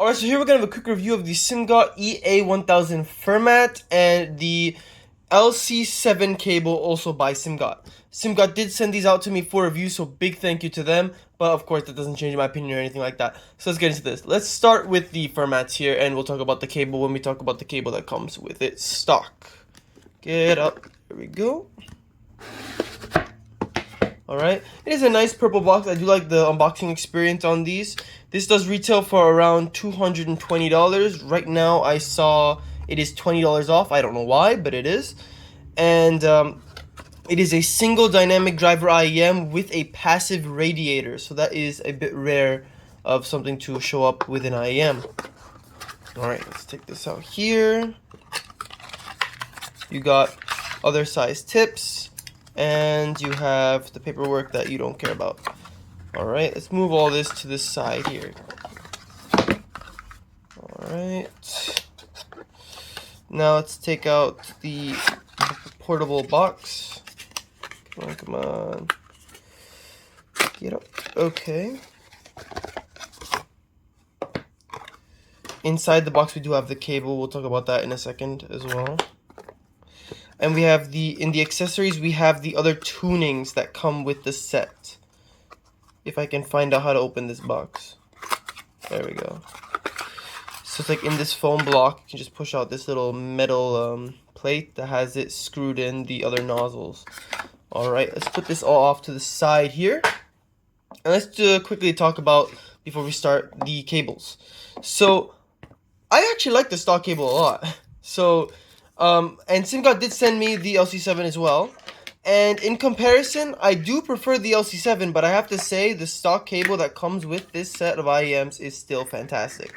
Alright, so here we're going to have a quick review of the Simgot EA1000 Fermat and the LC7 cable, also by Simgot. Simgot did send these out to me for review, so big thank you to them. But of course, that doesn't change my opinion or anything like that. So let's get into this. Let's start with the Fermats here, and we'll talk about the cable when we talk about the cable that comes with it stock. Get up. There we go. Alright, it is a nice purple box. I do like the unboxing experience on these. This does retail for around $220. Right now I saw it is $20 off. I don't know why, but it is. And it is a single dynamic driver IEM with a passive radiator. So that is a bit rare of something to show up with an IEM. Alright, let's take this out here. You got other size tips. And you have the paperwork that you don't care about. Alright, let's move all this to this side here. Alright. Now let's take out the portable box. Come on, come on. Get up. Okay. Inside the box we do have the cable. We'll talk about that in a second as well. And we have in the accessories, we have the other tunings that come with the set. If I can find out how to open this box. There we go. So it's like in this foam block, you can just push out this little metal plate that has it screwed in the other nozzles. Alright, let's put this all off to the side here. And let's quickly talk about, before we start, the cables. So, I actually like the stock cable a lot. So, and Simgot did send me the LC7 as well. And in comparison, I do prefer the LC7, but I have to say the stock cable that comes with this set of IEMs is still fantastic.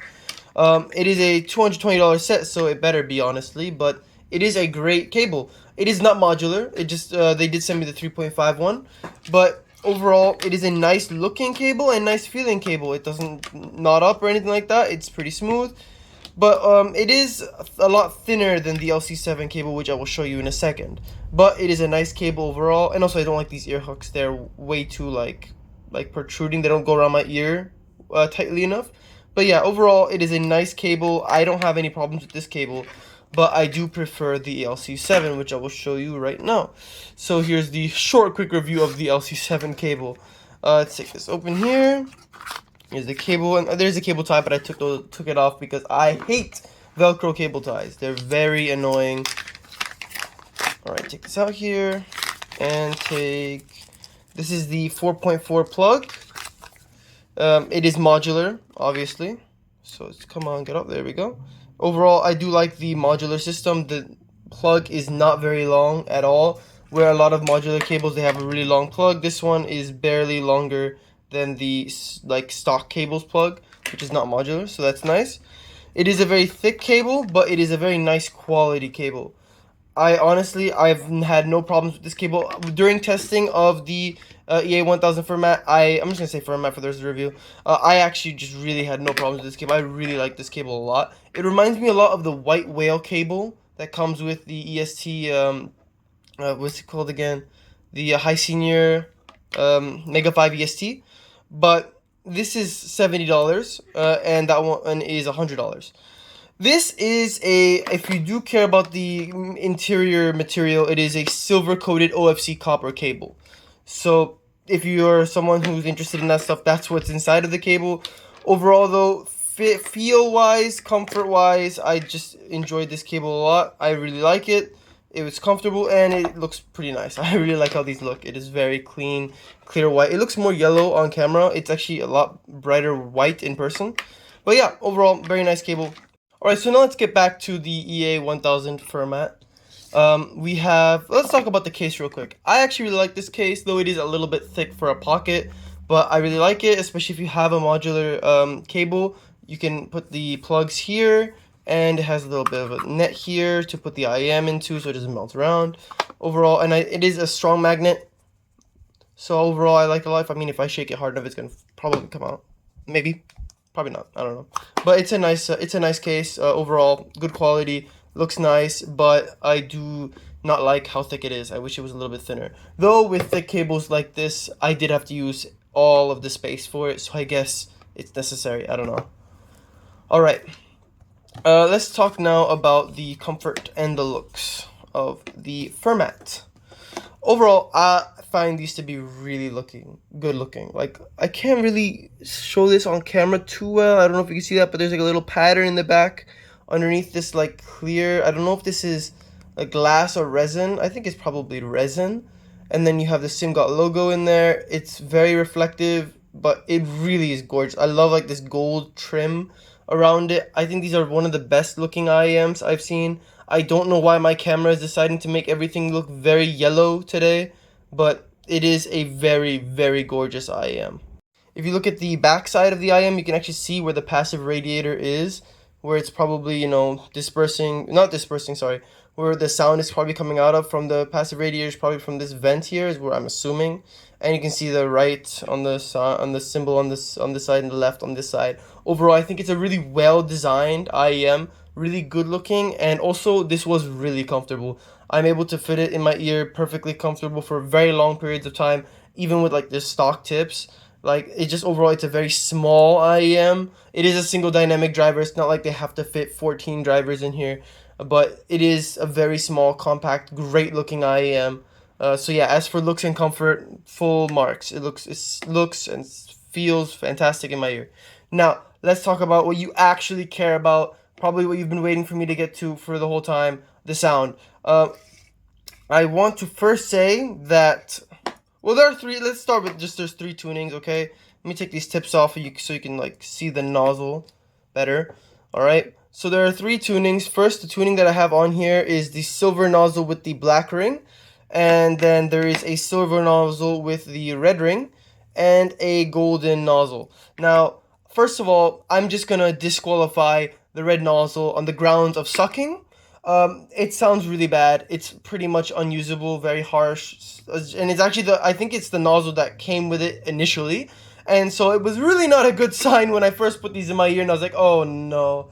It is a $220 set, so it better be, honestly, but it is a great cable. It is not modular. It just, they did send me the 3.5 one, but overall, it is a nice looking cable and nice feeling cable. It doesn't knot up or anything like that. It's pretty smooth. But it is a lot thinner than the LC7 cable, which I will show you in a second. But it is a nice cable overall, and also I don't like these ear hooks. They're way too like protruding. They don't go around my ear tightly enough. But yeah, overall it is a nice cable. I don't have any problems with this cable, but I do prefer the LC7, which I will show you right now. So here's the short, quick review of the LC7 cable. Let's take this open here. Here's the cable, and there's a cable tie, but I took it off because I hate Velcro cable ties. They're very annoying. Alright, take this out here, and this is the 4.4 plug. It is modular, obviously. So let's come on, get up, there we go. Overall, I do like the modular system. The plug is not very long at all, where a lot of modular cables, they have a really long plug. This one is barely longer than the stock cables plug, which is not modular, so that's nice. It is a very thick cable, but it is a very nice quality cable. I've had no problems with this cable during testing of the EA1000 Fermat. I'm just gonna say Fermat for the rest of the review. I actually just really had no problems with this cable. I really like this cable a lot. It reminds me a lot of the white whale cable that comes with the EST. What's it called again? The High Senior Mega 5 EST. But this is $70, and that one is $100. This is if you do care about the interior material, it is a silver-coated OFC copper cable. So if you're someone who's interested in that stuff, that's what's inside of the cable. Overall, though, feel-wise, comfort-wise, I just enjoyed this cable a lot. I really like it. It was comfortable and it looks pretty nice. I really like how these look. It is very clean, clear white. It looks more yellow on camera. It's actually a lot brighter white in person. But yeah, overall, very nice cable. Alright, so now let's get back to the EA1000 Fermat. Let's talk about the case real quick. I actually really like this case, though it is a little bit thick for a pocket. But I really like it, especially if you have a modular cable. You can put the plugs here. And it has a little bit of a net here to put the IEM into so it doesn't melt around. Overall, and it is a strong magnet. So overall, I like it a lot. I mean, if I shake it hard enough, it's going to probably come out. Maybe. Probably not. I don't know. But it's a nice case. Overall, good quality. Looks nice, but I do not like how thick it is. I wish it was a little bit thinner. Though with thick cables like this, I did have to use all of the space for it. So I guess it's necessary. I don't know. Alright, let's talk now about the comfort and the looks of the Fermat. Overall, I find these to be really good looking. Like, I can't really show this on camera too well. I don't know if you can see that, but there's like a little pattern in the back underneath this like clear. I don't know if this is a glass or resin. I think it's probably resin. And then you have the Simgot logo in there. It's very reflective, but it really is gorgeous. I love like this gold trim around it. I think these are one of the best looking IEMs I've seen. I don't know why my camera is deciding to make everything look very yellow today, but it is a very, very gorgeous IEM. If you look at the back side of the IEM, you can actually see where the passive radiator is, where it's probably, you know, where the sound is probably coming out of from the passive radiator is probably from this vent here, is where I'm assuming. And you can see the right on the symbol on this side and the left on this side. Overall, I think it's a really well designed IEM, really good looking, and also this was really comfortable. I'm able to fit it in my ear perfectly comfortable for very long periods of time, even with like the stock tips. Like, it just overall, it's a very small IEM. It is a single dynamic driver. It's not like they have to fit 14 drivers in here, but it is a very small, compact, great looking IEM. So yeah, as for looks and comfort, full marks. It looks and feels fantastic in my ear. Now, let's talk about what you actually care about. Probably what you've been waiting for me to get to for the whole time, the sound. I want to first say that, well, there are three. Let's start with just there's three tunings, okay? Let me take these tips off so you can like see the nozzle better. All right. So there are three tunings. First, the tuning that I have on here is the silver nozzle with the black ring, and then there is a silver nozzle with the red ring, and a golden nozzle. Now, first of all, I'm just gonna disqualify the red nozzle on the grounds of sucking. It sounds really bad. It's pretty much unusable, very harsh, and it's actually I think it's the nozzle that came with it initially, and so it was really not a good sign when I first put these in my ear, and I was like, oh no,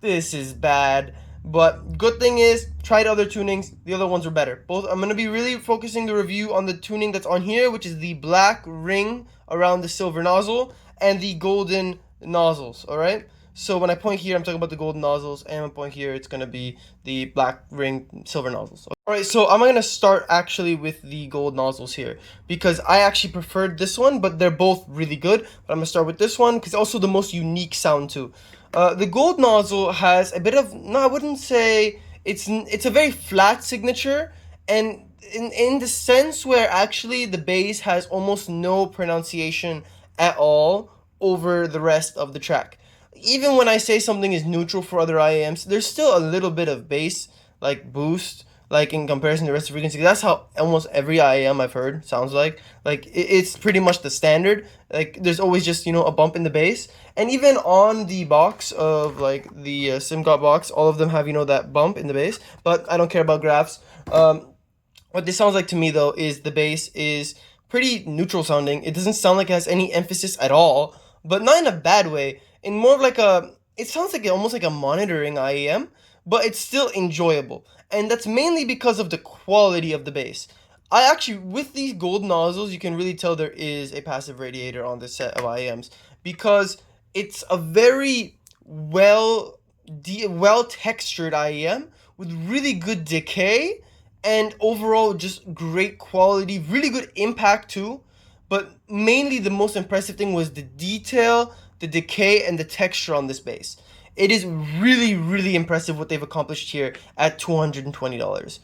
this is bad. But good thing is, tried other tunings, the other ones were better. I'm going to be really focusing the review on the tuning that's on here, which is the black ring around the silver nozzle and the golden nozzles, alright? So when I point here, I'm talking about the golden nozzles, and when I point here, it's going to be the black ring silver nozzles. Alright, so I'm going to start actually with the gold nozzles here, because I actually preferred this one, but they're both really good. But I'm going to start with this one, because it's also the most unique sound too. The gold nozzle has a bit of, no, I wouldn't say, it's a very flat signature, and in the sense where actually the bass has almost no pronunciation at all over the rest of the track. Even when I say something is neutral for other IEMs, there's still a little bit of bass, like boost, like in comparison to the rest of the frequency. That's how almost every IEM I've heard sounds like. Like, it's pretty much the standard. Like, there's always just, you know, a bump in the bass. And even on the box of, like, the Simgot box, all of them have, you know, that bump in the bass. But I don't care about graphs. What this sounds like to me, though, is the bass is pretty neutral sounding. It doesn't sound like it has any emphasis at all, but not in a bad way. In more of like it sounds like almost like a monitoring IEM, but it's still enjoyable. And that's mainly because of the quality of the bass. I actually, with these gold nozzles, you can really tell there is a passive radiator on this set of IEMs, because it's a very well textured IEM with really good decay and overall just great quality, really good impact too. But mainly the most impressive thing was the detail, the decay, and the texture on this bass. It is really, really impressive what they've accomplished here at $220.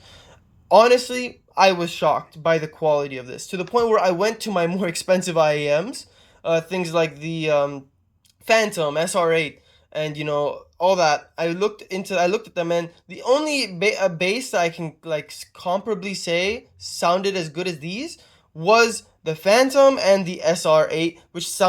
Honestly, I was shocked by the quality of this, to the point where I went to my more expensive IEMs, things like the Phantom, SR8, and, you know, all that. I looked at them, and the only bass that I can, like, comparably say sounded as good as these was the Phantom and the SR8, which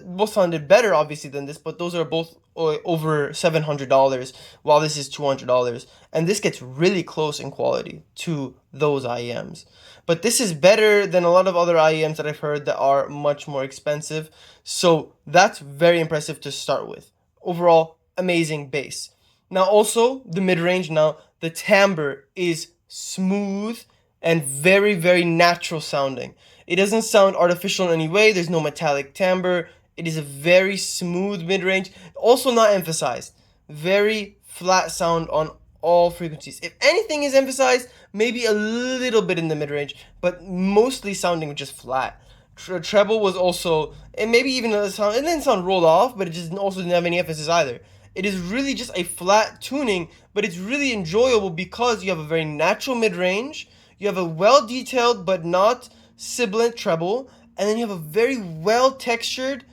both sounded better, obviously, than this, but those are both over $700, while this is $200. And this gets really close in quality to those IEMs. But this is better than a lot of other IEMs that I've heard that are much more expensive. So that's very impressive to start with. Overall, amazing bass. Now also, the mid-range, now the timbre is smooth and very, very natural sounding. It doesn't sound artificial in any way. There's no metallic timbre. It is a very smooth mid-range, also not emphasized. Very flat sound on all frequencies. If anything is emphasized, maybe a little bit in the mid-range, but mostly sounding just flat. Treble was also, and maybe even a sound, it didn't sound rolled off, but it just also didn't have any emphasis either. It is really just a flat tuning, but it's really enjoyable because you have a very natural mid-range, you have a well-detailed but not sibilant treble, and then you have a very well-textured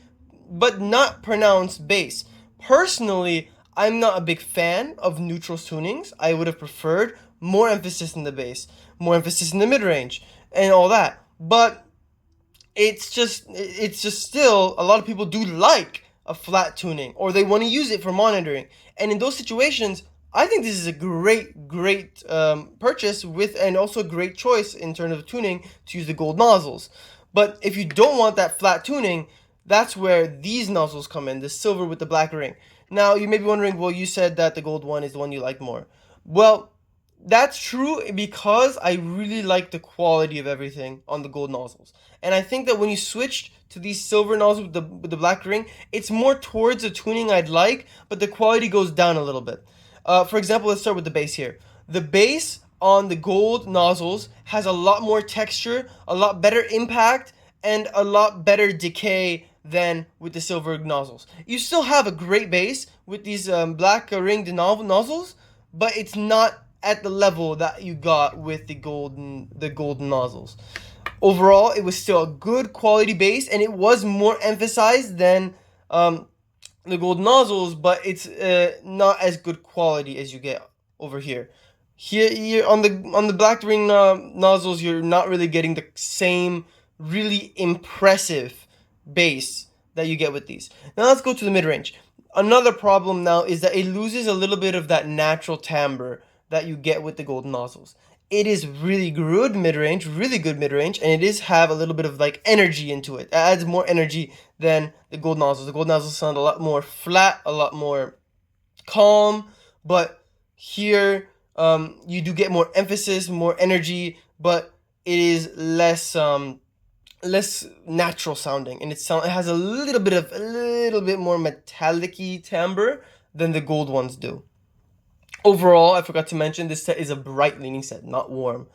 but not pronounced bass. Personally, I'm not a big fan of neutral tunings. I would have preferred more emphasis in the bass, more emphasis in the mid-range, and all that. But it's just still, a lot of people do like a flat tuning, or they want to use it for monitoring. And in those situations, I think this is a great purchase with, and also a great choice in terms of tuning, to use the gold nozzles. But if you don't want that flat tuning, that's where these nozzles come in, the silver with the black ring. Now, you may be wondering, well, you said that the gold one is the one you like more. Well, that's true because I really like the quality of everything on the gold nozzles. And I think that when you switched to these silver nozzles with the black ring, it's more towards the tuning I'd like, but the quality goes down a little bit. For example, let's start with the bass here. The bass on the gold nozzles has a lot more texture, a lot better impact, and a lot better decay than with the silver nozzles. You still have a great bass with these black ringed nozzles, but it's not at the level that you got with the golden nozzles. Overall, it was still a good quality bass, and it was more emphasized than the gold nozzles, but it's not as good quality as you get over here. Here on the black ring nozzles, you're not really getting the same really impressive bass that you get with these. Now let's go to the mid-range. Another problem now is that it loses a little bit of that natural timbre that you get with the golden nozzles. It is really good mid-range, really good mid-range, and it is have a little bit of like energy into it. It adds more energy than the gold nozzles. The gold nozzles sound a lot more flat, a lot more calm, but here you do get more emphasis, more energy, but it is less natural sounding, and it has a little bit more metallic-y timbre than the gold ones do. Overall, I forgot to mention, this set is a bright leaning set, not warm.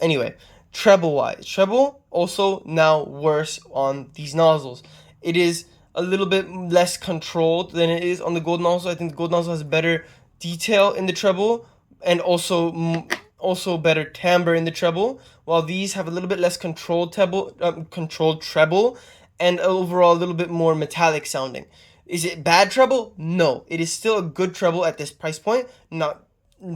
Anyway, treble-wise. Treble also now worse on these nozzles. It is a little bit less controlled than it is on the gold nozzle. I think the gold nozzle has better detail in the treble, and also better timbre in the treble, while these have a little bit less controlled treble, and overall a little bit more metallic sounding. Is it bad treble? No. It is still a good treble at this price point. Not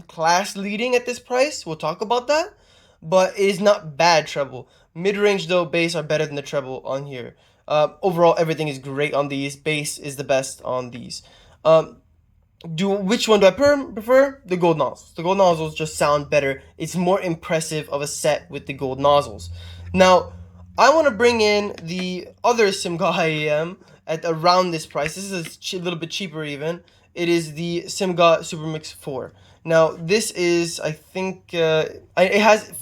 class leading at this price. We'll talk about that. But it is not bad treble. Mid-range though, bass are better than the treble on here. Overall, everything is great on these. Bass is the best on these. Which one do I prefer? The gold nozzles. The gold nozzles just sound better. It's more impressive of a set with the gold nozzles. Now, I want to bring in the other Simgot IEM at around this price. This is a little bit cheaper even. It is the Simgot Supermix 4. Now, this is, I think, it has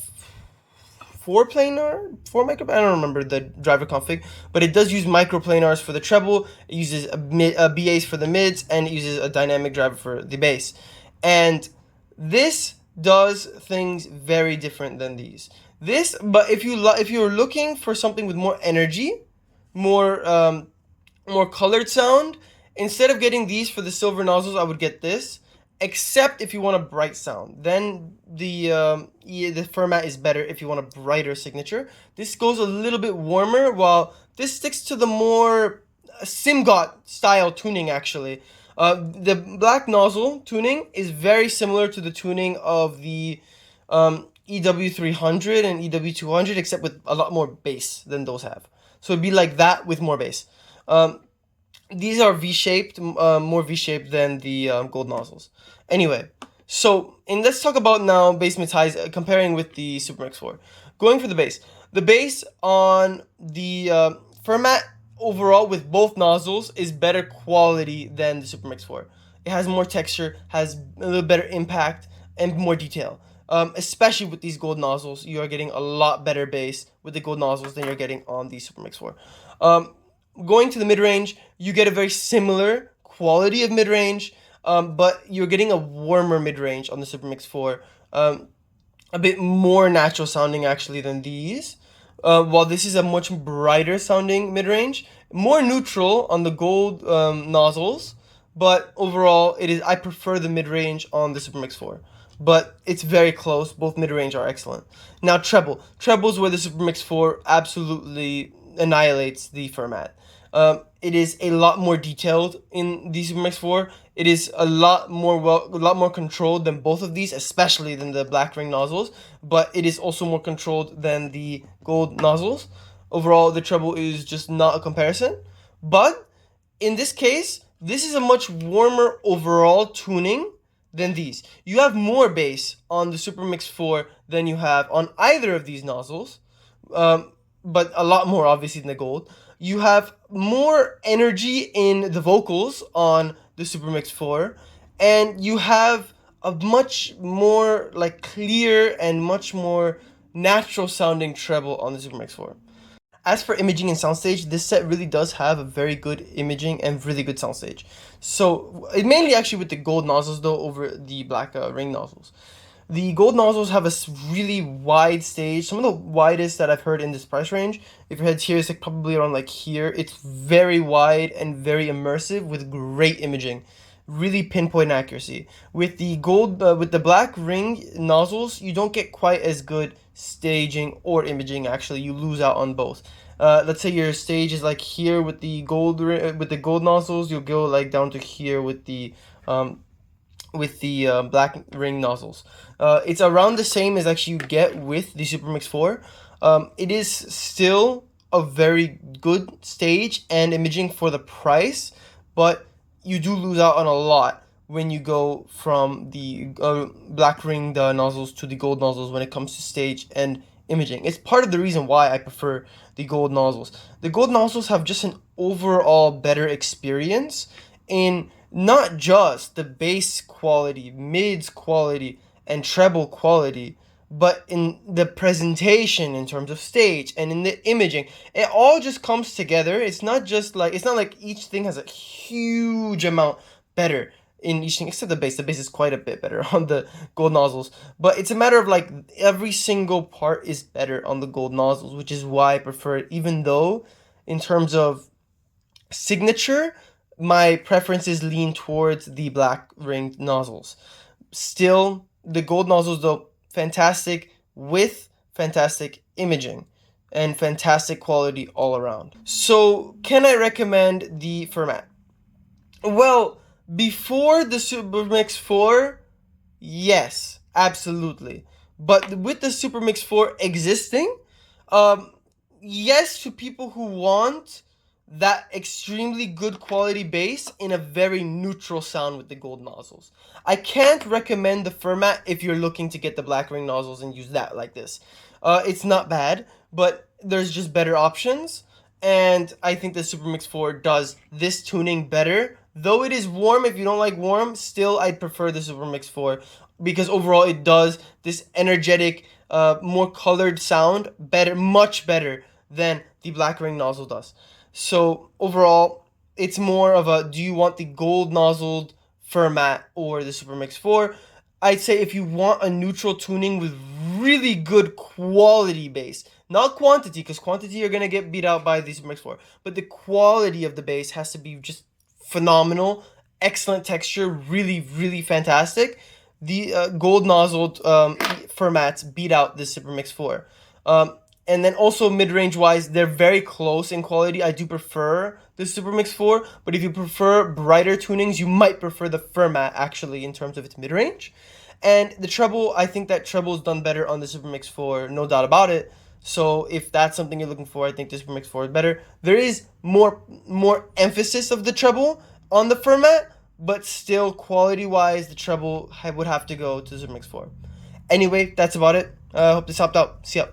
4 microplanars. I don't remember the driver config, but it does use microplanars for the treble. It uses BAs for the mids, and it uses a dynamic driver for the bass. And this does things very different than these. But if you're looking for something with more energy, more colored sound, instead of getting these for the silver nozzles, I would get this. Except if you want a bright sound, then the Fermat is better if you want a brighter signature. This goes a little bit warmer, while this sticks to the more Simgot style tuning actually. The black nozzle tuning is very similar to the tuning of the EW300 and EW200, except with a lot more bass than those have. So it'd be like that with more bass. These are V-shaped, more V-shaped than the gold nozzles. Anyway, so let's talk about now bass mids highs, comparing with the Supermix 4. Going for the bass. The bass on the Fermat overall with both nozzles is better quality than the Supermix 4. It has more texture, has a little better impact, and more detail. Especially with these gold nozzles, you are getting a lot better bass with the gold nozzles than you're getting on the Supermix 4. going to the mid-range, you get a very similar quality of mid-range, but you're getting a warmer mid-range on the Supermix 4. A bit more natural sounding actually than these. While this is a much brighter sounding mid-range, more neutral on the gold nozzles, but overall I prefer the mid-range on the Supermix 4. But it's very close. Both mid-range are excellent. Now treble. Treble's where the Supermix 4 absolutely annihilates the Fermat. It is a lot more detailed in the Supermix 4. It is a lot more controlled than both of these, especially than the black ring nozzles. But it is also more controlled than the gold nozzles. Overall, the treble is just not a comparison. But in this case, this is a much warmer overall tuning than these. You have more bass on the Supermix 4 than you have on either of these nozzles, but a lot more obviously than the gold. You have more energy in the vocals on the Supermix 4, and you have a much more like clear and much more natural sounding treble on the Supermix 4. As for imaging and soundstage, this set really does have a very good imaging and really good soundstage. So, mainly actually with the gold nozzles though over the black ring nozzles. The gold nozzles have a really wide stage, some of the widest that I've heard in this price range. If your head's here, it's like probably around like here. It's very wide and very immersive with great imaging. Really pinpoint accuracy. With the gold, with the black ring nozzles, you don't get quite as good staging or imaging. Actually, you lose out on both. Let's say your stage is like here with the gold nozzles, you'll go like down to here with the black ring nozzles. It's around the same as actually you get with the Supermix 4. It is still a very good stage and imaging for the price, but you do lose out on a lot when you go from the black ring nozzles to the gold nozzles when it comes to stage and imaging. It's part of the reason why I prefer the gold nozzles. The gold nozzles have just an overall better experience in not just the bass quality, mids quality, and treble quality, but in the presentation in terms of stage and in the imaging. It all just comes together. It's not like each thing has a huge amount better in each thing, except the bass. The bass is quite a bit better on the gold nozzles, but it's a matter of like every single part is better on the gold nozzles, which is why I prefer it, even though in terms of signature, my preferences lean towards the black ring nozzles. Still, the gold nozzles though, fantastic with fantastic imaging and fantastic quality all around. So, can I recommend the Fermat? Well, before the Supermix 4, yes, absolutely. But with the Supermix 4 existing, yes, to people who want that extremely good quality bass in a very neutral sound with the gold nozzles. I can't recommend the Fermat if you're looking to get the black ring nozzles and use that like this. It's not bad, but there's just better options, and I think the Supermix 4 does this tuning better. Though it is warm, if you don't like warm, still I'd prefer the Supermix 4 because overall it does this energetic, more colored sound better, much better than the black ring nozzle does. So overall, it's more of a, do you want the gold nozzled Fermat or the Supermix 4? I'd say if you want a neutral tuning with really good quality bass, not quantity, because quantity you're going to get beat out by the Supermix 4, but the quality of the bass has to be just phenomenal, excellent texture, really, really fantastic. The gold nozzled Fermats beat out the Supermix 4. And then also mid-range wise, they're very close in quality. I do prefer the Supermix 4, but if you prefer brighter tunings, you might prefer the Fermat actually in terms of its mid-range. And the treble, I think that treble is done better on the Supermix 4, no doubt about it. So if that's something you're looking for, I think the Supermix 4 is better. There is more emphasis of the treble on the Fermat, but still quality-wise, the treble would have to go to the Supermix 4. Anyway, that's about it. I hope this helped out. See ya.